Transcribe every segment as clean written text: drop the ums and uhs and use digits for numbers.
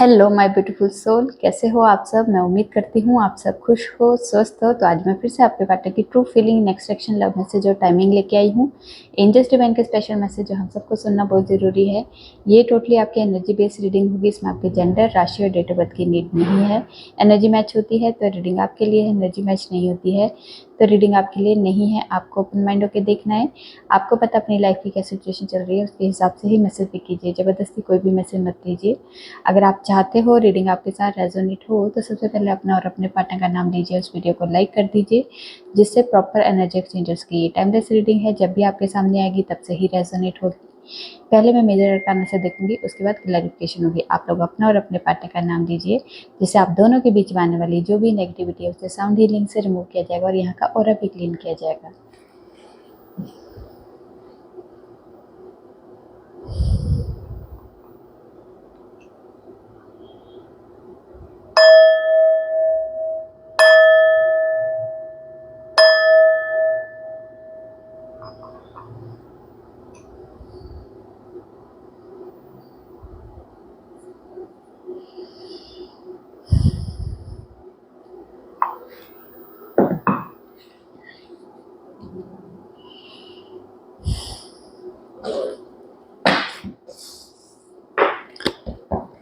Hello my beautiful soul, कैसे हो आप सब। मैं उम्मीद करती हूँ आप सब खुश हो, स्वस्थ हो। तो आज मैं फिर से आपके पार्टनर की true feeling, next action, love message और टाइमिंग लेके आई हूँ। एंजल्स डिवाइन के स्पेशल मैसेज जो हम सबको सुनना बहुत ज़रूरी है। ये टोटली आपकी एनर्जी बेस्ड रीडिंग होगी। इसमें आपके जेंडर, राशि और डेट ऑफ बर्थ की नीड नहीं है। एनर्जी मैच होती है तो रीडिंग आपके लिए है, एनर्जी मैच नहीं होती है तो रीडिंग आपके लिए नहीं है। आपको ओपन माइंड होकर देखना है। आपको पता अपनी लाइफ की क्या सिचुएशन चल रही है, उसके हिसाब से ही मैसेज भी कीजिए। ज़बरदस्ती कोई भी मैसेज मत लीजिए। अगर आप चाहते हो रीडिंग आपके साथ रेजोनेट हो तो सबसे पहले अपना और अपने पार्टनर का नाम दीजिए, उस वीडियो को लाइक कर दीजिए, जिससे प्रॉपर एनर्जी एक्सचेंजर्स की टाइमलेस रीडिंग है। जब भी आपके सामने आएगी तब से ही रेजोनेट होगी। पहले मैं मेजर अरकाना से देखूंगी, उसके बाद क्लैरिफिकेशन होगी। आप लोग अपना और अपने पार्टनर का नाम दीजिए, जिससे आप दोनों के बीच में आने वाली जो भी नेगेटिविटी है उसे साउंड हीलिंग से रिमूव किया जाएगा और यहाँ का ऑरा भी क्लीन किया जाएगा।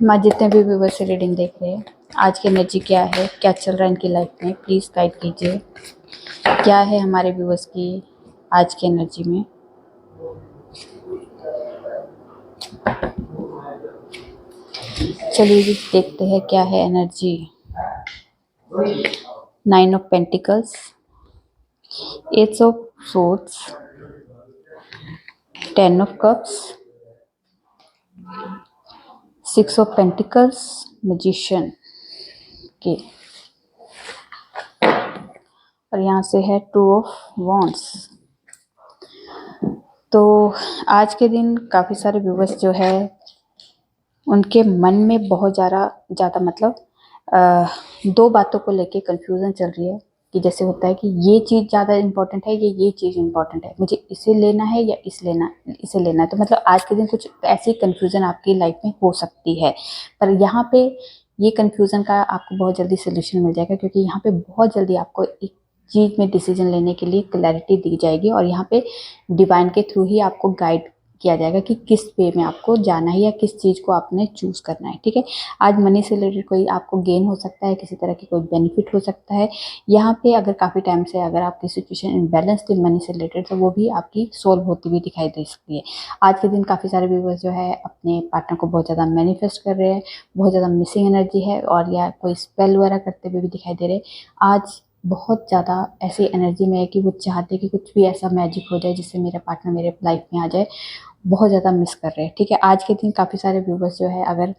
माँ जितने भी व्यूवर्स से रीडिंग देख रहे हैं, आज की एनर्जी क्या है, क्या चल रहा है इनकी लाइफ में, प्लीज़ गाइड कीजिए। क्या है हमारे व्यूवर्स की आज की एनर्जी में। चलिए देखते हैं क्या है energy. 9 of pentacles, 8 of swords, 10 of cups, 6 of pentacles, magician के, और यहाँ से है 2 ऑफ वॉन्ड्स। तो आज के दिन काफ़ी सारे व्यूवर्स जो है उनके मन में बहुत ज़्यादा मतलब दो बातों को लेके कंफ्यूजन चल रही है। कि जैसे होता है कि ये चीज़ ज़्यादा इम्पोर्टेंट है, ये चीज़ इम्पोर्टेंट है, मुझे इसे लेना है या इसे लेना है। तो मतलब आज के दिन कुछ ऐसी कंफ्यूजन आपकी लाइफ में हो सकती है। पर यहाँ पे ये कंफ्यूजन का आपको बहुत जल्दी सोल्यूशन मिल जाएगा, क्योंकि यहाँ पे बहुत जल्दी आपको एक चीज़ में डिसीजन लेने के लिए क्लैरिटी दी जाएगी और यहाँ पे डिवाइन के थ्रू ही आपको गाइड किया जाएगा कि किस वे में आपको जाना है या किस चीज़ को आपने चूज़ करना है। ठीक है, आज मनी से रिलेटेड कोई आपको गेन हो सकता है, किसी तरह की कोई बेनिफिट हो सकता है। यहाँ पे अगर काफ़ी टाइम से अगर आपकी सिचुएशन इम्बैलेंस थी मनी से रिलेटेड, तो वो भी आपकी सॉल्व होती हुई दिखाई दे सकती है। आज के दिन काफ़ी सारे व्यूवर्स जो है अपने पार्टनर को बहुत ज़्यादा मैनिफेस्ट कर रहे हैं, बहुत ज़्यादा मिसिंग एनर्जी है, और या कोई स्पेल वगैरह करते हुए भी दिखाई दे रहे हैं। आज बहुत ज़्यादा ऐसी एनर्जी में है कि वो चाहते हैं कि कुछ भी ऐसा मैजिक हो जाए जिससे मेरा पार्टनर मेरे लाइफ में आ जाए। बहुत ज़्यादा मिस कर रहे हैं। ठीक है, आज के दिन काफ़ी सारे व्यूवर्स जो है अगर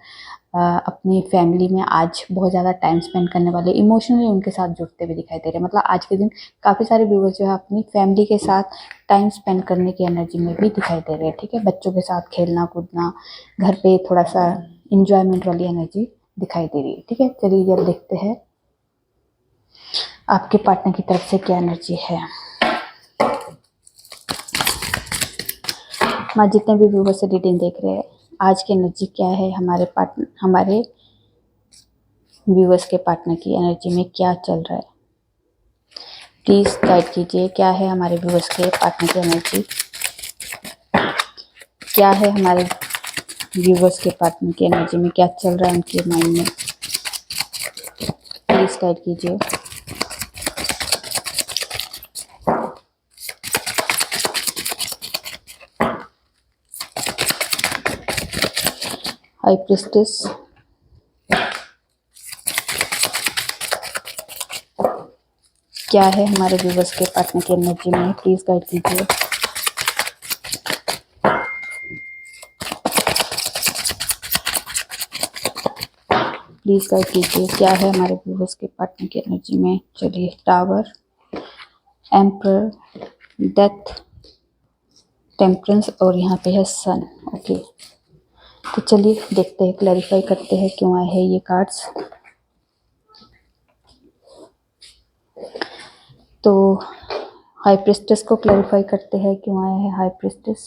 अपनी फैमिली में आज बहुत ज़्यादा टाइम स्पेंड करने वाले, इमोशनली उनके साथ जुड़ते हुए दिखाई दे रहे हैं। मतलब आज के दिन काफ़ी सारे व्यूवर्स जो है अपनी फैमिली के साथ टाइम स्पेंड करने की एनर्जी में भी दिखाई दे रहे हैं। ठीक है, बच्चों के साथ खेलना कूदना, घर पे थोड़ा सा इंजॉयमेंट वाली एनर्जी दिखाई दे रही है। ठीक है, चलिए अब देखते हैं आपके पार्टनर की तरफ से क्या एनर्जी है। मैं जितने भी व्यूवर से रीडिंग देख रहे हैं, आज की एनर्जी क्या है हमारे व्यूवर्स के पार्टनर की एनर्जी में क्या चल रहा है, प्लीज़ गाइड कीजिए। क्या है हमारे व्यूवर्स के पार्टनर की एनर्जी, क्या है हमारे व्यूवर्स के पार्टनर की एनर्जी में, क्या चल रहा है उनके माइंड में, प्लीज़ गाइड कीजिए। हाई प्रीस्टेस, क्या है हमारे व्यूवर्स के पार्टनर की एनर्जी में, प्लीज़ गाइड कीजिए। प्लीज़ गाइड कीजिए, क्या है हमारे व्यूवर्स के पार्टनर की एनर्जी में। चलिए, टावर, एम्परर, डेथ, टेम्परेंस और यहाँ पे है सन। ओके, तो चलिए देखते हैं, क्लैरिफाई करते हैं क्यों आए हैं ये कार्ड्स। तो हाई प्रीस्टेस को क्लैरिफाई करते हैं क्यों आया है हाई प्रीस्टेस।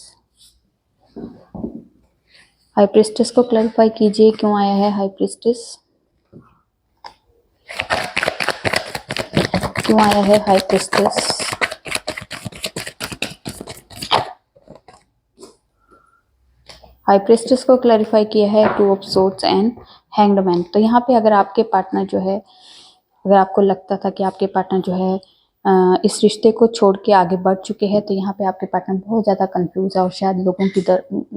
हाई प्रीस्टेस को क्लैरिफाई कीजिए क्यों आया है हाई प्रीस्टेस, क्यों आया है हाई प्रीस्टेस। हाई प्रीस्टेस को क्लैरिफाई किया है two of swords and hanged man. तो यहाँ पे अगर आपके पार्टनर जो है, अगर आपको लगता था कि आपके पार्टनर जो है इस रिश्ते को छोड़ के आगे बढ़ चुके हैं, तो यहाँ पे आपके पार्टनर बहुत ज़्यादा कंफ्यूज है और शायद लोगों की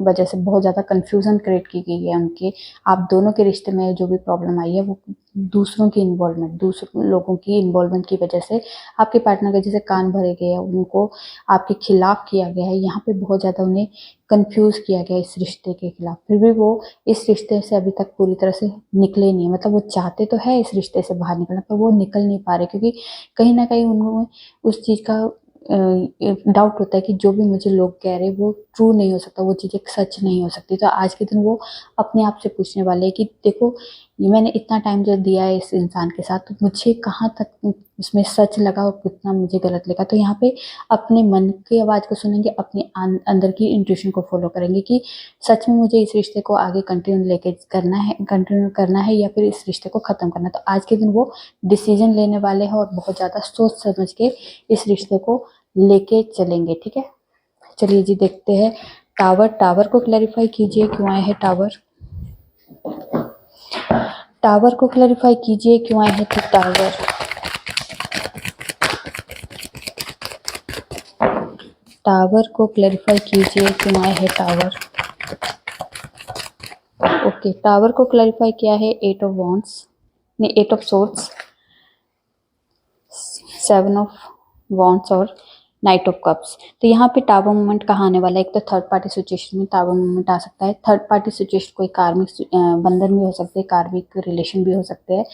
वजह से बहुत ज़्यादा कंफ्यूजन क्रिएट की गई है उनके, आप दोनों के रिश्ते में जो भी प्रॉब्लम आई है वो दूसरों की इन्वॉल्वमेंट, दूसरे लोगों की इन्वॉल्वमेंट की वजह से आपके पार्टनर के जैसे कान भरे गए हैं, उनको आपके खिलाफ किया गया है, यहाँ पे बहुत ज़्यादा उन्हें कंफ्यूज किया गया इस रिश्ते के खिलाफ। फिर भी वो इस रिश्ते से अभी तक पूरी तरह से निकले नहीं, मतलब वो चाहते तो है इस रिश्ते से बाहर निकलना, पर वो निकल नहीं पा रहे, क्योंकि कहीं ना कहीं उन्होंने उस चीज़ का डाउट होता है कि जो भी मुझे लोग कह रहे हैं वो ट्रू नहीं हो सकता, वो चीज़ें सच नहीं हो सकती। तो आज के दिन वो अपने आप से पूछने वाले हैं कि देखो, ये मैंने इतना टाइम जो दिया है इस इंसान के साथ, तो मुझे कहाँ तक उसमें सच लगा और कितना मुझे गलत लगा। तो यहाँ पे अपने मन की आवाज़ को सुनेंगे, अपने अंदर की इंट्यूशन को फॉलो करेंगे कि सच में मुझे इस रिश्ते को आगे कंटिन्यू करना है या फिर इस रिश्ते को ख़त्म करना है। तो आज के दिन वो डिसीजन लेने वाले हैं और बहुत ज़्यादा सोच समझ के इस रिश्ते को लेके चलेंगे। ठीक है, चलिए जी देखते हैं टावर। टावर को क्लैरिफाई कीजिए क्यों आए हैं टावर। टावर को क्लैरिफाई कीजिए क्यों आए हैं टावर। टावर को क्लैरिफाई कीजिए क्यों आए हैं टावर। ओके, टावर को क्लैरिफाई किया है एट ऑफ वॉन्ड्स, नहीं eight of swords, seven of wands और नाइट ऑफ कप्स। तो यहाँ पे टावर मूवमेंट कहाँ आने वाला है, एक तो थर्ड पार्टी सिचुएशन में टावर मूवमेंट आ सकता है। थर्ड पार्टी सिचुएशन कोई कार्मिक बंधन भी हो सकते हैं, कार्मिक रिलेशन भी हो सकते हैं,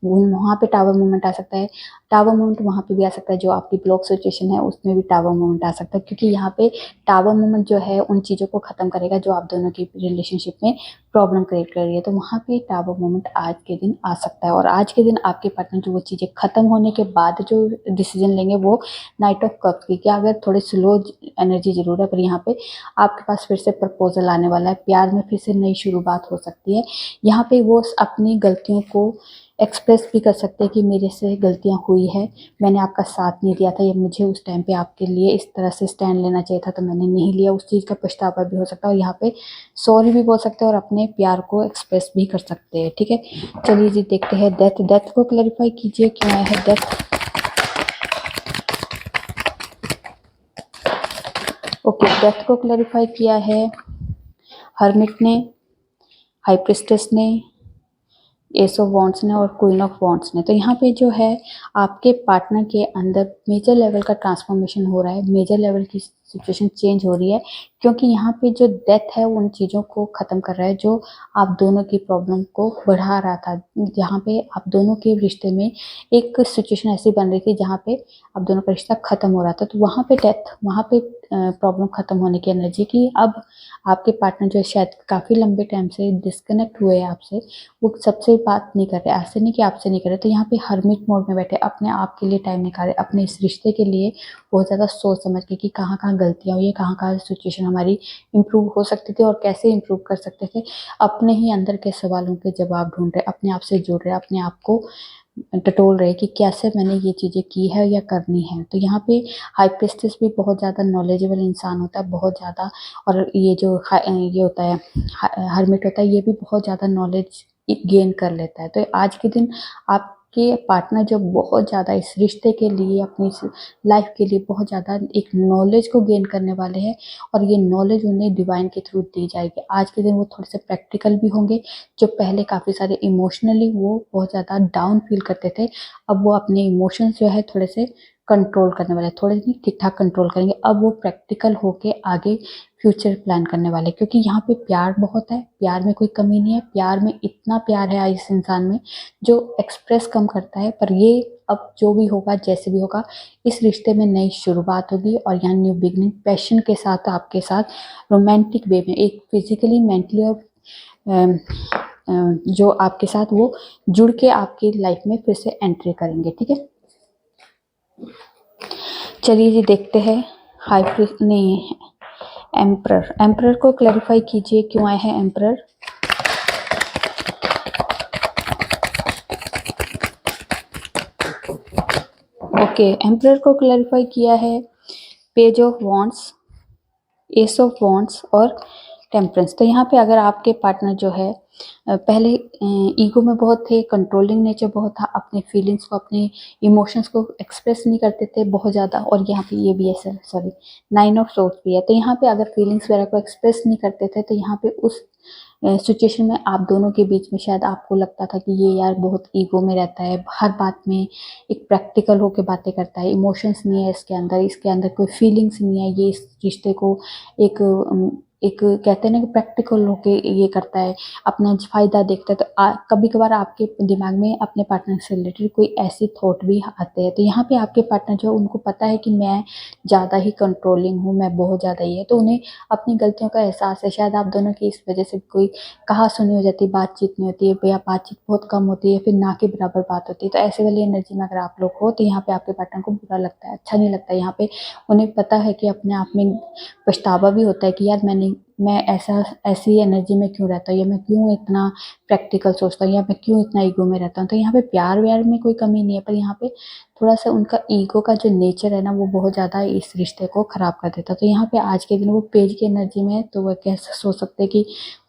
वहाँ पे टावर मूवमेंट आ सकता है। टावर मूवमेंट वहाँ पे भी आ सकता है जो आपकी ब्लॉक सिचुएशन है उसमें भी टावर मूवमेंट आ सकता है, क्योंकि यहाँ पे टावर मूवमेंट जो है उन चीज़ों को ख़त्म करेगा जो आप दोनों की रिलेशनशिप में प्रॉब्लम क्रिएट कर रही है। तो वहाँ पे टावर मूवमेंट आज के दिन आ सकता है और आज के दिन आपके पार्टनर जो वो चीज़ें ख़त्म होने के बाद जो डिसीजन लेंगे वो नाइट ऑफ कप्स की, क्या अगर थोड़े स्लो एनर्जी जरूर है, पर यहाँ पे आपके पास फिर से प्रपोजल आने वाला है, प्यार में फिर से नई शुरुआत हो सकती है। यहाँ पे वो अपनी गलतियों को एक्सप्रेस भी कर सकते हैं कि मेरे से गलतियाँ हुई है, मैंने आपका साथ नहीं दिया था, या मुझे उस टाइम पे आपके लिए इस तरह से स्टैंड लेना चाहिए था तो मैंने नहीं लिया, उस चीज़ का पछतावा भी हो सकता है। और यहाँ पे सॉरी भी बोल सकते हैं और अपने प्यार को एक्सप्रेस भी कर सकते हैं। ठीक है, चलिए जी देखते हैं डेथ। डेथ को क्लैरिफाई कीजिए क्यों आया है डेथ। ओके, डेथ को क्लैरिफाई किया है हर्मिट ने, हाई प्रीस्टेस ने, एस ऑफ वॉन्ड्स ने और क्वीन ऑफ वॉन्ड्स ने। तो यहाँ पे जो है आपके पार्टनर के अंदर मेजर लेवल का ट्रांसफॉर्मेशन हो रहा है, मेजर लेवल की सिचुएशन चेंज हो रही है, क्योंकि यहाँ पे जो डेथ है उन चीज़ों को ख़त्म कर रहा है जो आप दोनों की प्रॉब्लम को बढ़ा रहा था। जहाँ पे आप दोनों के रिश्ते में एक सिचुएशन ऐसी बन रही थी जहाँ पे आप दोनों का रिश्ता ख़त्म हो रहा था, तो वहाँ पे डेथ, वहाँ पे प्रॉब्लम ख़त्म होने की एनर्जी की अब आपके पार्टनर जो शायद काफ़ी लंबे टाइम से डिस्कनेक्ट हुए हैं आपसे, वो सबसे बात नहीं कर रहे, ऐसे नहीं कि आपसे नहीं कर रहे, तो यहाँ पे हर्मिट मोड में बैठे अपने आप के लिए टाइम निकाले, अपने इस रिश्ते के लिए बहुत ज़्यादा सोच समझ के कि कहाँ कहाँ गलतियाँ हुई है, कहाँ कहाँ सिचुएशन हमारी इम्प्रूव हो सकती थी और कैसे इम्प्रूव कर सकते थे। अपने ही अंदर के सवालों के जवाब ढूंढ रहे, अपने आप से जुड़ रहे, अपने आप को टटोल रहे कि कैसे मैंने ये चीज़ें की है या करनी है। तो यहाँ पे हाई प्रीस्टेस भी बहुत ज़्यादा नॉलेजेबल इंसान होता है, बहुत ज़्यादा, और ये जो ये होता है हर्मिट होता है, ये भी बहुत ज़्यादा नॉलेज गेन कर लेता है। तो आज के दिन आपके पार्टनर जो बहुत ज़्यादा इस रिश्ते के लिए, अपनी लाइफ के लिए बहुत ज़्यादा एक नॉलेज को गेन करने वाले हैं और ये नॉलेज उन्हें डिवाइन के थ्रू दी जाएगी। आज के दिन वो थोड़े से प्रैक्टिकल भी होंगे, जो पहले काफ़ी सारे इमोशनली वो बहुत ज़्यादा डाउन फील करते थे, अब वो अपने इमोशंस जो है थोड़े से कंट्रोल करने वाले, थोड़े नहीं ठीक ठाक कंट्रोल करेंगे। अब वो प्रैक्टिकल होके आगे फ्यूचर प्लान करने वाले, क्योंकि यहाँ पे प्यार बहुत है, प्यार में कोई कमी नहीं है, प्यार में इतना प्यार है इस इंसान में जो एक्सप्रेस कम करता है। पर ये अब जो भी होगा, जैसे भी होगा, इस रिश्ते में नई शुरुआत होगी और यहाँ न्यू बिगनिंग पैशन के साथ, आपके साथ रोमांटिक वे में, एक फिजिकली, मेंटली और जो आपके साथ वो जुड़ के आपकी लाइफ में फिर से एंट्री करेंगे। ठीक है, चलिए जी देखते हैं हाई नहीं एम्परर, एम्परर को क्लैरिफाई कीजिए क्यों आए हैं एम्परर। ओके, एम्परर को क्लैरिफाई किया है page of wands, S of wands और टेम्परेंस। तो यहाँ पे अगर आपके पार्टनर जो है पहले ईगो में बहुत थे, कंट्रोलिंग नेचर बहुत था, अपने फीलिंग्स को, अपने इमोशंस को एक्सप्रेस नहीं करते थे बहुत ज़्यादा, और यहाँ पे ये भी है सर, सॉरी 9 ऑफ सोर्ड्स भी है। तो यहाँ पे अगर फीलिंग्स वगैरह को एक्सप्रेस नहीं करते थे तो यहाँ पे उस सिचुएशन में आप दोनों के बीच में शायद आपको लगता था कि ये यार बहुत ईगो में रहता है, हर बात में एक प्रैक्टिकल होके बातें करता है, इमोशंस नहीं है इसके अंदर कोई फीलिंग्स नहीं है, ये इस रिश्ते को एक एक कहते हैं ना कि प्रैक्टिकल होके ये करता है, अपना फ़ायदा देखता है। तो कभी कभार आपके दिमाग में अपने पार्टनर से रिलेटेड कोई ऐसी थॉट भी आते हैं। तो यहाँ पे आपके पार्टनर जो, उनको पता है कि मैं ज़्यादा ही कंट्रोलिंग हूँ, मैं बहुत ज़्यादा ही है, तो उन्हें अपनी गलतियों का एहसास है। शायद आप दोनों की इस वजह से कोई कहा सुनी हो जाती है, बातचीत नहीं होती है, या बातचीत बहुत कम होती है, फिर ना के बराबर बात होती है। तो ऐसे वाली एनर्जी में अगर आप लोग हो तो यहाँ पे आपके पार्टनर को बुरा लगता है, अच्छा नहीं लगता है। यहाँ पे उन्हें पता है कि अपने आप में पछतावा भी होता है कि यार मैं ऐसी एनर्जी में क्यों रहता हूँ, या मैं क्यों इतना प्रैक्टिकल सोचता हूँ, या मैं क्यों इतना ईगो में रहता हूँ। तो यहाँ पे प्यार व्यार में कोई कमी नहीं है, पर यहाँ पे थोड़ा सा उनका ईगो का जो नेचर है ना, वो बहुत ज़्यादा इस रिश्ते को ख़राब कर देता है। तो यहाँ पे आज के दिन वो पेज की एनर्जी में है, तो वह कैसे सोच सकते हैं कि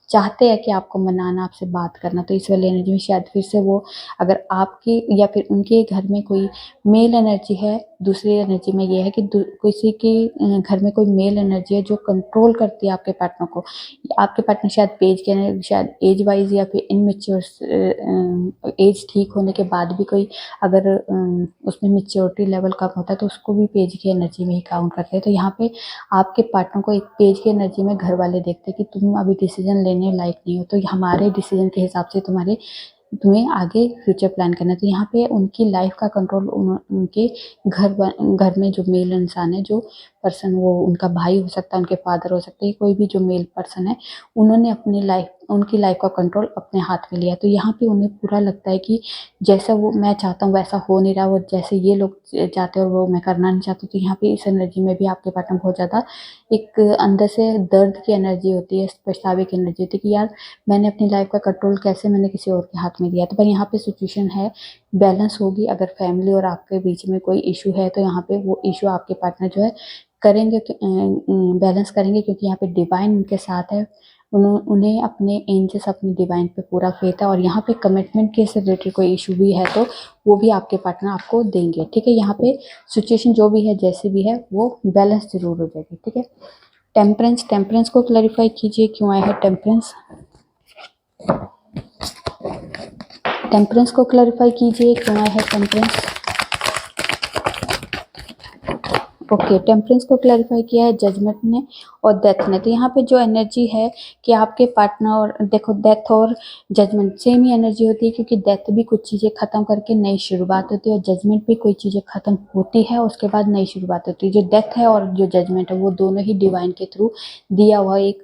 चाहते हैं कि आपको मनाना, आपसे बात करना। तो इस वाली एनर्जी में शायद फिर से वो, अगर आपकी या फिर उनके घर में कोई मेल एनर्जी है, दूसरी एनर्जी में ये है कि किसी की घर में कोई मेल एनर्जी है जो कंट्रोल करती है आपके पार्टनर को। आपके पार्टनर शायद पेज के, शायद एज वाइज या फिर इनमेच्योर, एज ठीक होने के बाद भी कोई अगर उसमें मेच्योरिटी लेवल कम होता है तो उसको भी पेज की एनर्जी में ही काउंट करते हैं। तो यहाँ पे आपके पार्टनर को एक पेज की एनर्जी में घर वाले देखते हैं कि तुम अभी डिसीजन लेने लायक नहीं हो, तो हमारे डिसीजन के हिसाब से तुम्हें आगे फ्यूचर प्लान करना है। तो यहाँ पे उनकी लाइफ का कंट्रोल उनके घर में जो मेल इंसान है, जो पर्सन, वो उनका भाई हो सकता है, उनके फादर हो सकते हैं, कोई भी जो मेल पर्सन है, उन्होंने उनकी लाइफ का कंट्रोल अपने हाथ में लिया। तो यहाँ पे उन्हें पूरा लगता है कि जैसा वो मैं चाहता हूँ वैसा हो नहीं रहा, वो जैसे ये लोग चाहते हैं और वो मैं करना नहीं चाहती। तो यहाँ पे इस एनर्जी में भी आपके पार्टनर बहुत ज़्यादा एक अंदर से दर्द की एनर्जी होती है, पछतावे की एनर्जी होती है कि यार मैंने अपनी लाइफ का कंट्रोल कैसे मैंने किसी और के हाथ में दिया। तो पर यहाँ पे सिचुएशन है, बैलेंस होगी। अगर फैमिली और आपके बीच में कोई इशू है तो यहाँ पे वो इशू आपके पार्टनर जो है करेंगे, बैलेंस करेंगे, क्योंकि यहाँ पे डिवाइन उनके साथ है। उन्हें अपने एंजल्स, अपनी डिवाइन पे पूरा फेथ है। और यहाँ पे कमिटमेंट के से रिलेटेड कोई इशू भी है तो वो भी आपके पार्टनर आपको देंगे, ठीक है। यहाँ पे सिचुएशन जो भी है, जैसे भी है, वो बैलेंस जरूर हो जाएगी, ठीक है। टेम्परेंस, टेम्परेंस को क्लैरिफाई कीजिए क्यों आया है टेम्परेंस। टेम्परेंस को क्लैरिफाई कीजिए क्यों आया है टेम्परेंस। ओके, टेम्परेंस को क्लैरिफाई किया है जजमेंट ने और डेथ ने। तो यहाँ पे जो एनर्जी है कि आपके पार्टनर, और देखो डेथ और जजमेंट सेम ही एनर्जी होती है, क्योंकि डेथ भी कुछ चीज़ें ख़त्म करके नई शुरुआत होती है, और जजमेंट भी कोई चीज़ें ख़त्म होती है उसके बाद नई शुरुआत होती है। जो डेथ है और जो जजमेंट है, वो दोनों ही डिवाइन के थ्रू दिया हुआ एक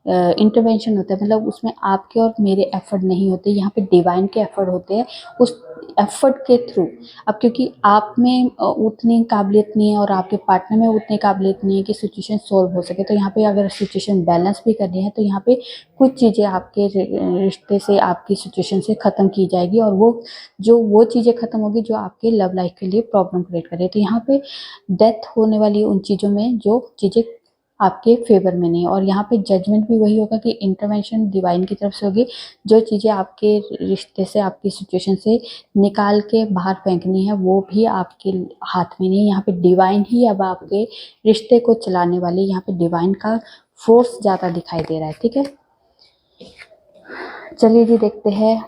इंटरवेंशन होता है। मतलब उसमें आपके और मेरे एफर्ट नहीं होते, यहाँ पे डिवाइन के एफर्ट होते हैं उस एफर्ट के थ्रू। अब क्योंकि आप में उतनी काबिलियत नहीं है और आपके पार्टनर में उतनी काबिलियत नहीं है कि सिचुएशन सॉल्व हो सके, तो यहाँ पे अगर सिचुएशन बैलेंस भी करनी है तो यहाँ पे कुछ चीज़ें आपके रिश्ते से, आपकी सिचुएशन से ख़त्म की जाएगी, और वो चीज़ें ख़त्म होगी जो आपके लव लाइफ के लिए प्रॉब्लम क्रिएट कर रही है। तो यहाँ पे डेथ होने वाली उन चीज़ों में जो चीज़ें आपके फेवर में नहीं है। और यहाँ पे जजमेंट भी वही होगा कि इंटरवेंशन डिवाइन की तरफ से होगी, जो चीज़ें आपके रिश्ते से, आपकी सिचुएशन से निकाल के बाहर फेंकनी है, वो भी आपके हाथ में नहीं है। यहाँ पे डिवाइन ही अब आपके रिश्ते को चलाने वाली, यहाँ पे डिवाइन का फोर्स ज़्यादा दिखाई दे रहा है, ठीक है। चलिए जी, देखते हैं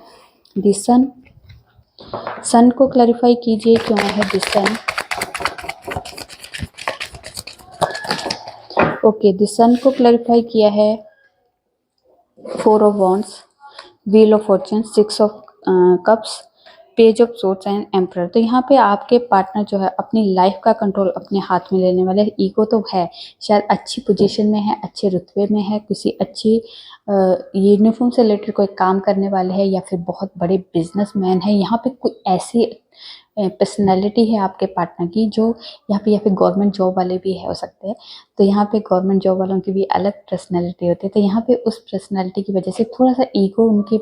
दी सन। सन को क्लैरिफाई कीजिए क्यों है दी सन। ओके, द सन को क्लैरिफाई किया है 4 of wands, wheel of Fortune, 6 of cups, page of swords and emperor. तो यहाँ पे आपके पार्टनर जो है अपनी लाइफ का कंट्रोल अपने हाथ में लेने वाले। ईगो तो है, शायद अच्छी पोजीशन में है, अच्छे रुतबे में है, किसी अच्छी यूनिफॉर्म से रिलेटेड कोई काम करने वाले हैं या फिर बहुत बड़े बिजनेसमैन हैं, यहाँ पे कोई ऐसी पर्सनैलिटी है आपके पार्टनर की जो यहाँ पे, या फिर गवर्नमेंट जॉब वाले भी हो सकते हैं। तो यहाँ पे गवर्नमेंट जॉब वालों की भी अलग पर्सनैलिटी होती है। तो यहाँ पे उस पर्सनैलिटी की वजह से थोड़ा सा ईगो उनके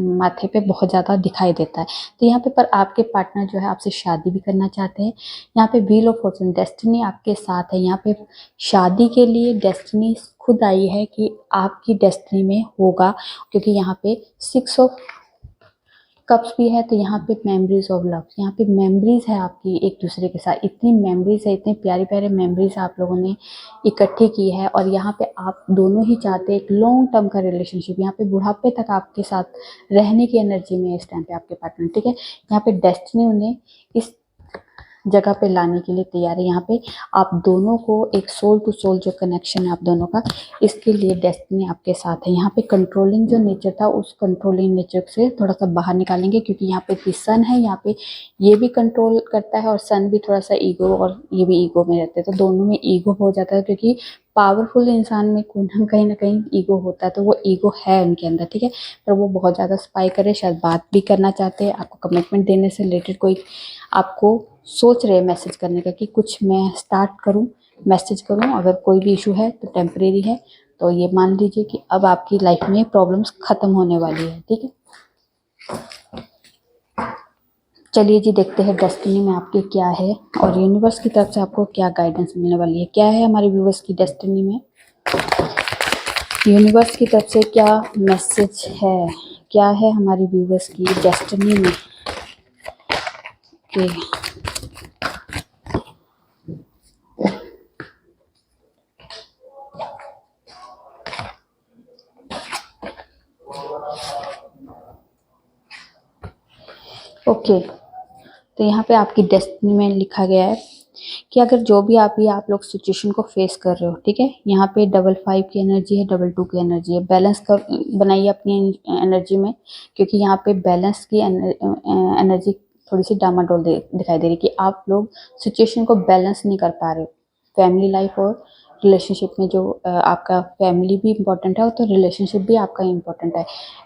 माथे पे बहुत ज़्यादा दिखाई देता है। तो यहाँ पे पर आपके पार्टनर जो है आपसे शादी भी करना चाहते हैं। यहाँ पे व्हील ऑफ फॉर्चून, डेस्टिनी आपके साथ है। यहाँ पे शादी के लिए डेस्टिनी खुद आई है कि आपकी डेस्टिनी में होगा, क्योंकि यहाँ पे 6 ऑफ कप्स भी है। तो यहाँ पे मेमोरीज ऑफ लव, यहाँ पे मेमोरीज है आपकी एक दूसरे के साथ, इतनी मेमोरीज है, इतने प्यारे प्यारे मेमोरीज आप लोगों ने इकट्ठी की है। और यहाँ पे आप दोनों ही चाहते हैं एक लॉन्ग टर्म का रिलेशनशिप, यहाँ पे बुढ़ापे तक आपके साथ रहने की एनर्जी में है इस टाइम पे आपके पार्टनर, ठीक है। यहाँ पे डेस्टिनी उन्हें इस जगह पे लाने के लिए तैयार है। यहाँ पे आप दोनों को एक सोल टू सोल जो कनेक्शन है आप दोनों का, इसके लिए डेस्टिनी आपके साथ है। यहाँ पे कंट्रोलिंग जो नेचर था उस कंट्रोलिंग नेचर से थोड़ा सा बाहर निकालेंगे, क्योंकि यहाँ पे सन है, यहाँ पे ये भी कंट्रोल करता है और सन भी थोड़ा सा ईगो, और ये भी ईगो में रहते हैं। तो दोनों में ईगो हो जाता है, क्योंकि पावरफुल इंसान में कोई ना कहीं ईगो होता है। तो वो ईगो है उनके अंदर, ठीक है। पर वो बहुत ज़्यादा स्पाई करे, शायद बात भी करना चाहते हैं, आपको कमिटमेंट देने से रिलेटेड कोई आपको सोच रहे हैं मैसेज करने का कि कुछ मैं स्टार्ट करूं, मैसेज करूं। अगर कोई भी इशू है तो टेम्परेरी है, तो ये मान लीजिए कि अब आपकी लाइफ में प्रॉब्लम्स ख़त्म होने वाली है, ठीक है। चलिए जी, देखते हैं डेस्टिनी में आपके क्या है और यूनिवर्स की तरफ से आपको क्या गाइडेंस मिलने वाली है। क्या है हमारे व्यूवर्स की डेस्टिनी में, यूनिवर्स की तरफ से क्या मैसेज है, क्या है हमारी व्यूवर्स की डेस्टिनी में। Okay, okay. तो यहाँ पे आपकी डेस्टिनी में लिखा गया है कि अगर जो भी आप लोग सिचुएशन को फेस कर रहे हो, ठीक है। यहाँ पे 5 की एनर्जी है, 2 की एनर्जी है। बैलेंस कर बनाइए अपनी एनर्जी में, क्योंकि यहाँ पे बैलेंस की एनर्जी थोड़ी सी डामाडोल दिखाई दे रही है कि आप लोग सिचुएशन को बैलेंस नहीं कर पा रहे हो। फैमिली लाइफ और रिलेशनशिप में जो आपका फैमिली भी इम्पोर्टेंट है, तो रिलेशनशिप भी आपका इम्पोर्टेंट है,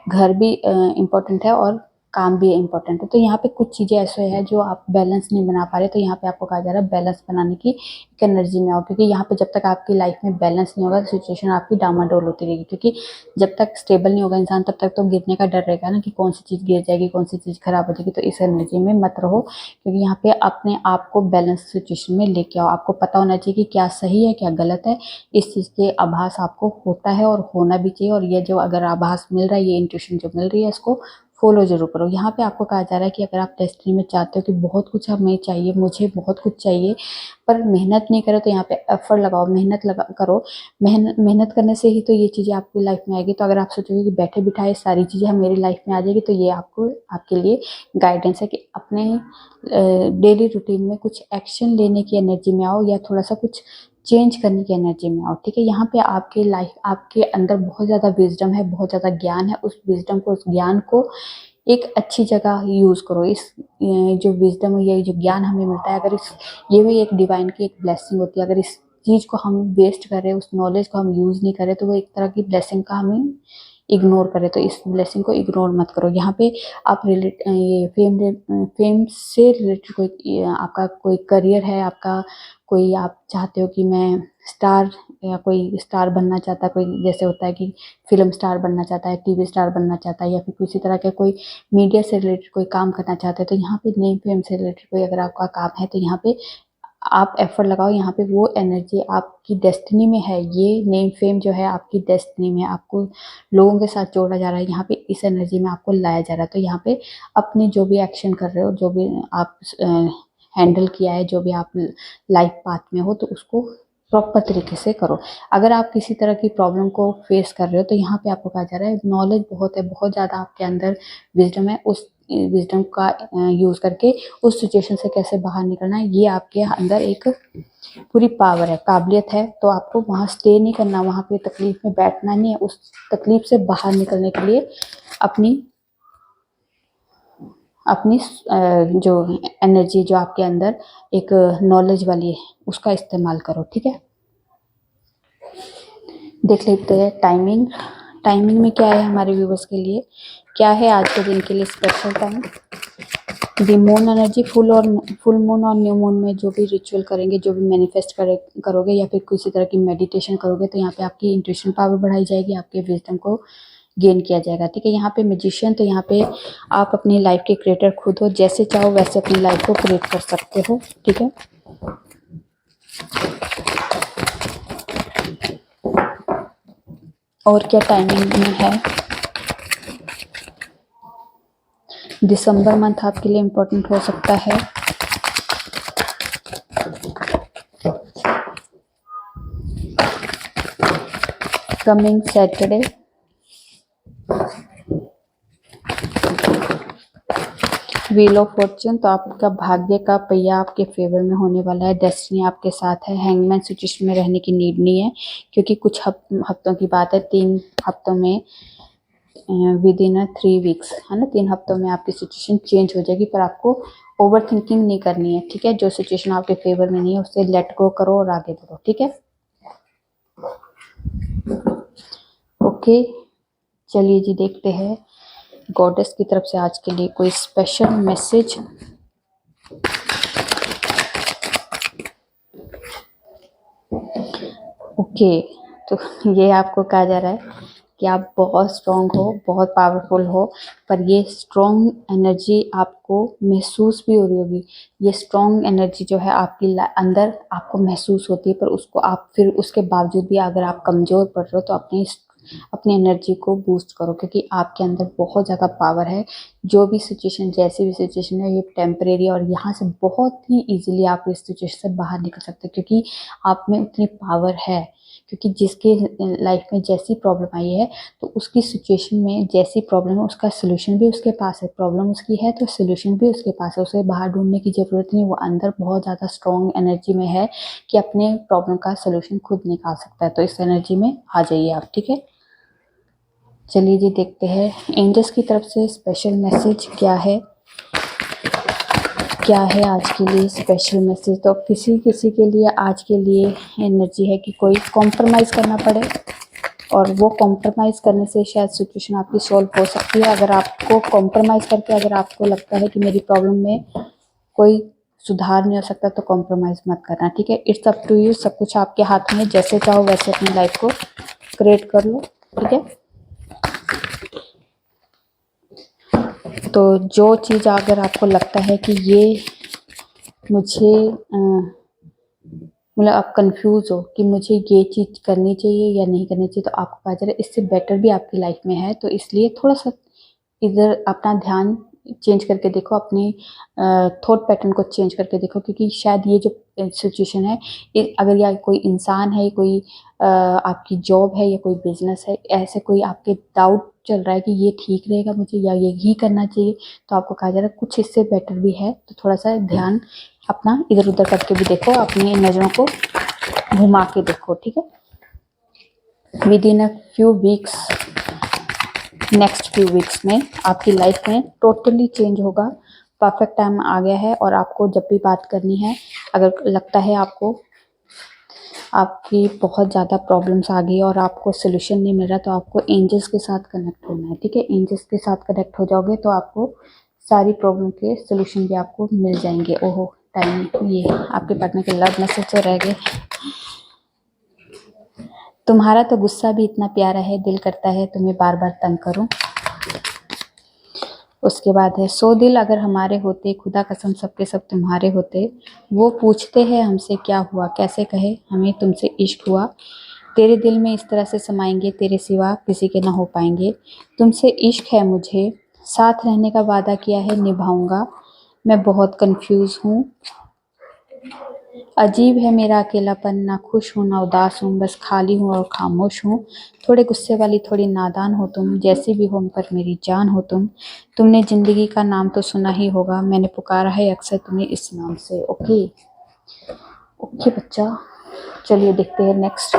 घर भी इम्पोर्टेंट है और काम भी इम्पोर्टेंट है। तो यहाँ पे कुछ चीज़ें ऐसे हैं जो आप बैलेंस नहीं बना पा रहे, तो यहाँ पे आपको कहा जा रहा है बैलेंस बनाने की एक एनर्जी में आओ, क्योंकि यहाँ पे जब तक आपकी लाइफ में बैलेंस नहीं होगा सिचुएशन आपकी डामाडोल होती रहेगी। क्योंकि जब तक स्टेबल नहीं होगा इंसान तब तक तो गिरने का डर रहेगा ना, कि कौन सी चीज़ गिर जाएगी, कौन सी चीज़ खराब हो जाएगी। तो इस एनर्जी में मत रहो, क्योंकि यहाँ पे अपने आप को बैलेंस सिचुएशन में लेके आओ। आपको पता होना चाहिए कि क्या सही है क्या गलत है, इस चीज़ के आभास आपको होता है और होना भी चाहिए। और ये जो अगर आभास मिल रहा है, ये इंट्यूशन जो मिल रही है, इसको फॉलो जरूर करो। यहाँ पे आपको कहा जा रहा है कि अगर आप डेस्टिनी में चाहते हो कि बहुत कुछ हमें चाहिए, मुझे बहुत कुछ चाहिए, पर मेहनत नहीं करो, तो यहाँ पे एफर्ट लगाओ, करो। मेहनत करने से ही तो ये चीज़ें आपकी लाइफ में आएगी। तो अगर आप सोचोगे कि बैठे बिठाए सारी चीज़ें हम मेरी लाइफ में आ जाएगी, तो ये आपको आपके लिए गाइडेंस है कि अपने डेली रूटीन में कुछ एक्शन लेने की एनर्जी में आओ, या थोड़ा सा कुछ चेंज करने की एनर्जी में आओ, ठीक है। यहाँ पे आपकी लाइफ, आपके अंदर बहुत ज़्यादा विजडम है, बहुत ज़्यादा ज्ञान है। उस विजडम को, उस ज्ञान को एक अच्छी जगह यूज़ करो। इस जो विजडम, ये जो ज्ञान हमें मिलता है, अगर इस, ये भी एक डिवाइन की एक ब्लेसिंग होती है। अगर इस चीज़ को हम वेस्ट कर रहे हैं, उस नॉलेज को हम यूज़ नहीं कर रहे, तो वो एक तरह की ब्लेसिंग का हमें इग्नोर करें। तो इस ब्लेसिंग को इग्नोर मत करो। यहाँ पे आप ये फेम से रिलेटेड कोई आपका कोई करियर है, आपका कोई, आप चाहते हो कि मैं स्टार, या कोई स्टार बनना चाहता है, कोई जैसे होता है कि फिल्म स्टार बनना चाहता है, टीवी स्टार बनना चाहता है, या फिर किसी तरह का कोई मीडिया से रिलेटेड कोई काम करना चाहते हैं। तो यहाँ पे नेम फेम से रिलेटेड कोई अगर आपका काम है, तो यहाँ पे आप एफर्ट लगाओ। यहाँ पे वो एनर्जी आपकी डेस्टिनी में है, ये नेम फेम जो है आपकी डेस्टिनी में, आपको लोगों के साथ जोड़ा जा रहा है। यहाँ पे इस एनर्जी में आपको लाया जा रहा है। तो यहाँ पे अपने जो भी एक्शन कर रहे हो, जो भी आप हैंडल किया है, जो भी आप लाइफ पाथ में हो, तो उसको प्रॉपर तरीके से करो। अगर आप किसी तरह की प्रॉब्लम को फेस कर रहे हो, तो यहाँ पे आपको कहा जा रहा है नॉलेज बहुत है, बहुत ज़्यादा आपके अंदर विजडम है। उस विजडम का यूज़ करके उस सिचुएशन से कैसे बाहर निकलना है, ये आपके अंदर एक पूरी पावर है, काबिलियत है। तो आपको वहाँ स्टे नहीं करना, वहाँ पे तकलीफ में बैठना नहीं है। उस तकलीफ से बाहर निकलने के लिए अपनी अपनी जो एनर्जी जो आपके अंदर एक नॉलेज वाली है, उसका इस्तेमाल करो, ठीक है। देख लेते हैं टाइमिंग। टाइमिंग में क्या है हमारे व्यूवर्स के लिए, क्या है आज के दिन के लिए स्पेशल टाइम। दी मून एनर्जी, फुल मून और न्यू मून में जो भी रिचुअल करेंगे, जो भी मैनिफेस्ट करोगे या फिर किसी तरह की मेडिटेशन करोगे, तो यहाँ पे आपकी इंट्यूशन पावर बढ़ाई जाएगी, आपके विजडम को गेन किया जाएगा। ठीक है, यहाँ पे मैजिशियन, तो यहाँ पे आप अपनी लाइफ के क्रिएटर खुद हो, जैसे चाहो वैसे अपनी लाइफ को क्रिएट कर सकते हो। ठीक है, और क्या टाइमिंग में है। दिसंबर मंथ आपके लिए इम्पोर्टेंट हो सकता है। Coming Saturday, wheel of Fortune, तो आपका भाग्य का पहिया आपके फेवर में होने वाला है। डेस्टिनी आपके साथ है। हैंगमैन सिचुएशन में रहने की नीड नहीं है, क्योंकि कुछ हफ्तों की बात है, 3 हफ्तों में, विद इन 3 वीक्स, है ना, 3 हफ्तों में आपकी सिचुएशन चेंज हो जाएगी, पर आपको ओवर थिंकिंग नहीं करनी है। ठीक है, जो सिचुएशन आपके फेवर में नहीं है उसे लेट गो करो और आगे बढ़ो। ठीक है, ओके, चलिए जी, देखते हैं गॉडेस की तरफ से आज के लिए कोई स्पेशल मैसेज। ओके, तो ये आपको कहा जा रहा है कि आप बहुत स्ट्रॉन्ग हो, बहुत पावरफुल हो, पर ये स्ट्रॉन्ग एनर्जी आपको महसूस भी हो रही होगी। ये स्ट्रॉन्ग एनर्जी जो है आपकी अंदर आपको महसूस होती है, पर उसको आप फिर उसके बावजूद भी अगर आप कमज़ोर पड़ रहे हो तो अपनी एनर्जी को बूस्ट करो, क्योंकि आपके अंदर बहुत ज़्यादा पावर है। जो भी सिचुएशन, जैसी भी सिचुएशन है, ये टेम्परेरी, और यहाँ से बहुत ही इजीली आप इस सिचुएशन से बाहर निकल सकते हैं, क्योंकि आप में उतनी पावर है। क्योंकि जिसके लाइफ में जैसी प्रॉब्लम आई है, तो उसकी सिचुएशन में जैसी प्रॉब्लम है उसका सोल्यूशन भी उसके पास है। प्रॉब्लम उसकी है तो सोल्यूशन भी उसके पास है, उसे बाहर ढूंढने की ज़रूरत नहीं। वो अंदर बहुत ज़्यादा स्ट्रॉन्ग एनर्जी में है कि अपने प्रॉब्लम का सोल्यूशन खुद निकाल सकता है। तो इस एनर्जी में आ जाइए आप। ठीक है, चलिए जी, देखते हैं एंजल्स की तरफ से स्पेशल मैसेज क्या है। क्या है आज के लिए स्पेशल मैसेज। तो किसी के लिए आज के लिए एनर्जी है कि कोई कॉम्प्रोमाइज़ करना पड़े, और वो कॉम्प्रोमाइज़ करने से शायद सिचुएशन आपकी सॉल्व हो सकती है। अगर आपको कॉम्प्रोमाइज़ करके अगर आपको लगता है कि मेरी प्रॉब्लम में कोई सुधार नहीं हो सकता, तो कॉम्प्रोमाइज़ मत करना। ठीक है, इट्स अप टू यू, सब कुछ आपके हाथ में, जैसे चाहो वैसे अपनी लाइफ को क्रिएट कर लो। ठीक है, तो जो चीज़ अगर आपको लगता है कि ये मुझे मतलब आप कंफ्यूज हो कि मुझे ये चीज़ करनी चाहिए या नहीं करनी चाहिए, तो आपको पता चले इससे बेटर भी आपकी लाइफ में है। तो इसलिए थोड़ा सा इधर अपना ध्यान चेंज करके देखो, अपने थॉट पैटर्न को चेंज करके देखो, क्योंकि शायद ये जो सिचुएशन है, अगर या कोई इंसान है, कोई आपकी जॉब है या कोई बिजनेस है, ऐसे कोई आपके डाउट चल रहा है कि ये ठीक रहेगा मुझे या ये ही करना चाहिए, तो आपको कहा जा रहा है कुछ इससे बेटर भी है। तो थोड़ा सा ध्यान अपना इधर उधर करके भी देखो, अपनी नज़रों को घुमा के देखो। ठीक है, with in a few weeks, next few weeks में आपकी लाइफ में टोटली चेंज होगा। परफेक्ट टाइम आ गया है, और आपको जब भी बात करनी है, अगर लगता है आपको आपकी बहुत ज़्यादा प्रॉब्लम्स आ गई और आपको सोल्यूशन नहीं मिल रहा, तो आपको एंजल्स के साथ कनेक्ट होना है। ठीक है, एंजल्स के साथ कनेक्ट हो जाओगे तो आपको सारी प्रॉब्लम के सोल्यूशन भी आपको मिल जाएंगे। ओहो, टाइम, ये आपके पार्टनर के लव मैसेज तो रह गए। तुम्हारा तो गुस्सा भी इतना प्यारा है, दिल करता है तुम्हें बार बार तंग करूं। उसके बाद है 100 दिल अगर हमारे होते, खुदा कसम सबके सब तुम्हारे होते। वो पूछते हैं हमसे क्या हुआ, कैसे कहे हमें तुमसे इश्क हुआ। तेरे दिल में इस तरह से समाएंगे, तेरे सिवा किसी के ना हो पाएंगे। तुमसे इश्क है मुझे, साथ रहने का वादा किया है निभाऊंगा। मैं बहुत कंफ्यूज हूँ, अजीब है मेरा अकेलापन, ना खुश हूँ ना उदास हूँ, बस खाली हूँ और खामोश हूँ। थोड़े गुस्से वाली थोड़ी नादान हो तुम, जैसी भी हो पर मेरी जान हो तुम। तुमने ज़िंदगी का नाम तो सुना ही होगा, मैंने पुकारा है अक्सर तुम्हें इस नाम से। ओके ओके बच्चा, चलिए देखते हैं नेक्स्ट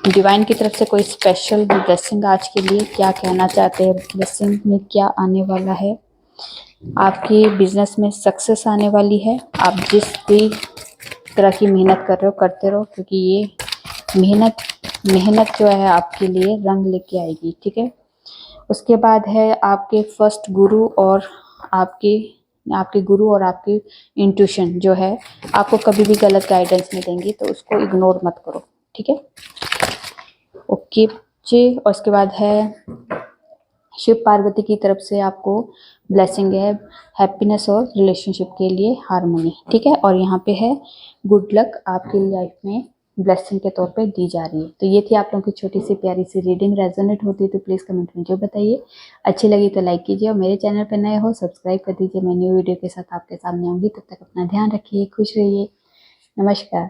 डिवाइन की तरफ से कोई स्पेशल ब्लेसिंग आज के लिए क्या कहना चाहते हैं। ब्लेसिंग में क्या आने वाला है। आपकी बिजनेस में सक्सेस आने वाली है। आप जिस भी तरह की मेहनत कर रहे हो करते रहो, क्योंकि ये मेहनत मेहनत जो है आपके लिए रंग लेके आएगी, ठीक है। उसके बाद है आपके फर्स्ट गुरु और आपके आपके गुरु और आपकी इंट्यूशन जो है आपको कभी भी गलत गाइडेंस नहीं देंगी, तो उसको इग्नोर मत करो, ठीक है। ओके जी। और उसके बाद है शिव पार्वती की तरफ से आपको ब्लेसिंग है हैप्पीनेस और रिलेशनशिप के लिए हार्मनी, ठीक है। और यहाँ पे है गुड लक आपकी लाइफ में ब्लेसिंग के तौर पे दी जा रही है। तो ये थी आप लोगों की छोटी सी प्यारी सी रीडिंग। रेजोनेट होती है तो प्लीज़ कमेंट में जो बताइए। अच्छी लगी तो लाइक कीजिए और मेरे चैनल पर नए हो सब्सक्राइब कर दीजिए। मैं न्यू वीडियो के साथ आपके सामने आऊँगी। तब तक अपना ध्यान रखिए, खुश रहिए। नमस्कार।